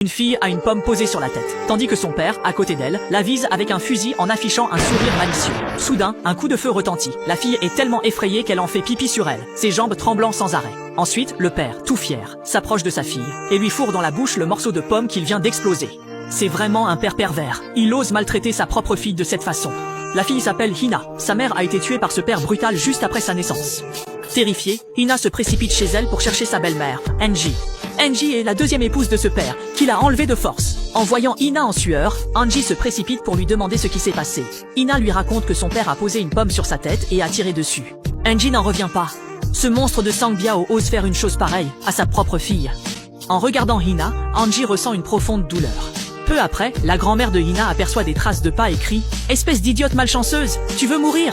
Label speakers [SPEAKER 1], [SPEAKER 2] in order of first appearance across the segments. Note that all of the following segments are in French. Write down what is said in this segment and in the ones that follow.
[SPEAKER 1] Une fille a une pomme posée sur la tête, tandis que son père, à côté d'elle, la vise avec un fusil en affichant un sourire malicieux. Soudain, un coup de feu retentit. La fille est tellement effrayée qu'elle en fait pipi sur elle, ses jambes tremblant sans arrêt. Ensuite, le père, tout fier, s'approche de sa fille et lui fourre dans la bouche le morceau de pomme qu'il vient d'exploser. C'est vraiment un père pervers. Il ose maltraiter sa propre fille de cette façon. La fille s'appelle Hina. Sa mère a été tuée par ce père brutal juste après sa naissance. Terrifiée, Hina se précipite chez elle pour chercher sa belle-mère, Angie. Angie est la deuxième épouse de ce père, qu'il a enlevé de force. En voyant Hina en sueur, Angie se précipite pour lui demander ce qui s'est passé. Hina lui raconte que son père a posé une pomme sur sa tête et a tiré dessus. Angie n'en revient pas. Ce monstre de Sang Biao ose faire une chose pareille à sa propre fille. En regardant Hina, Angie ressent une profonde douleur. Peu après, la grand-mère de Hina aperçoit des traces de pas et crie « Espèce d'idiote malchanceuse, tu veux mourir ?»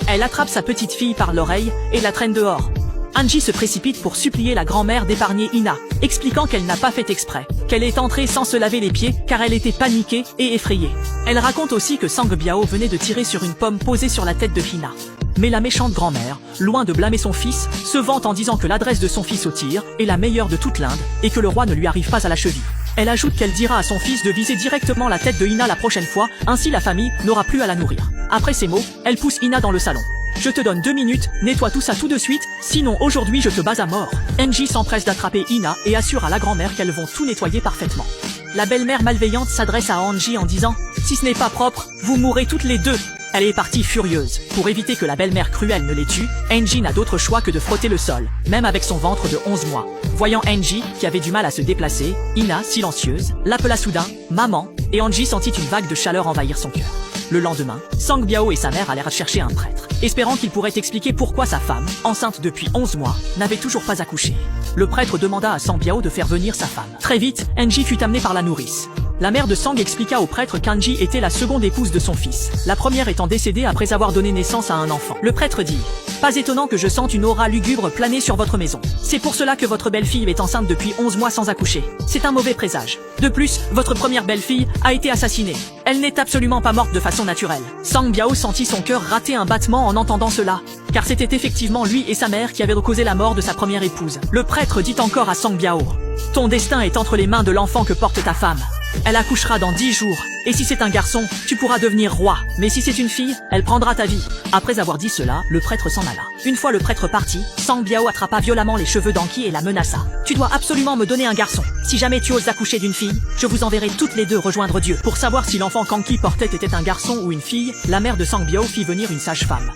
[SPEAKER 1] Elle attrape sa petite fille par l'oreille et la traîne dehors. Angie se précipite pour supplier la grand-mère d'épargner Hina, expliquant qu'elle n'a pas fait exprès, qu'elle est entrée sans se laver les pieds car elle était paniquée et effrayée. Elle raconte aussi que Sang Biao venait de tirer sur une pomme posée sur la tête de Hina. Mais la méchante grand-mère, loin de blâmer son fils, se vante en disant que l'adresse de son fils au tir est la meilleure de toute l'Inde et que le roi ne lui arrive pas à la cheville. Elle ajoute qu'elle dira à son fils de viser directement la tête de Hina la prochaine fois, ainsi la famille n'aura plus à la nourrir. Après ces mots, elle pousse Hina dans le salon. Je te donne 2 minutes, nettoie tout ça tout de suite, sinon aujourd'hui je te bats à mort. Angie s'empresse d'attraper Hina et assure à la grand-mère qu'elles vont tout nettoyer parfaitement. La belle-mère malveillante s'adresse à Angie en disant « Si ce n'est pas propre, vous mourrez toutes les deux !» Elle est partie furieuse. Pour éviter que la belle-mère cruelle ne les tue, Angie n'a d'autre choix que de frotter le sol, même avec son ventre de 11 mois. Voyant Angie, qui avait du mal à se déplacer, Hina, silencieuse, l'appela soudain « Maman » et Angie sentit une vague de chaleur envahir son cœur. Le lendemain, Sang Biao et sa mère allèrent chercher un prêtre, espérant qu'il pourrait expliquer pourquoi sa femme, enceinte depuis 11 mois, n'avait toujours pas accouché. Le prêtre demanda à Sang Biao de faire venir sa femme. Très vite, Angie fut amenée par la nourrice. La mère de Sang expliqua au prêtre qu'Angie était la seconde épouse de son fils, la première étant décédée après avoir donné naissance à un enfant. Le prêtre dit « Pas étonnant que je sente une aura lugubre planer sur votre maison. C'est pour cela que votre belle-fille est enceinte depuis 11 mois sans accoucher. C'est un mauvais présage. De plus, votre première belle-fille a été assassinée. Elle n'est absolument pas morte de façon naturelle. » Sang Biao sentit son cœur rater un battement en entendant cela, car c'était effectivement lui et sa mère qui avaient causé la mort de sa première épouse. Le prêtre dit encore à Sang Biao « Ton destin est entre les mains de l'enfant que porte ta femme. Elle accouchera dans 10 jours, et si c'est un garçon, tu pourras devenir roi. Mais si c'est une fille, elle prendra ta vie. » Après avoir dit cela, le prêtre s'en alla. Une fois le prêtre parti, Sang Biao attrapa violemment les cheveux d'Anki et la menaça. « Tu dois absolument me donner un garçon. Si jamais tu oses accoucher d'une fille, je vous enverrai toutes les deux rejoindre Dieu. » Pour savoir si l'enfant qu'Anki portait était un garçon ou une fille, la mère de Sang Biao fit venir une sage-femme.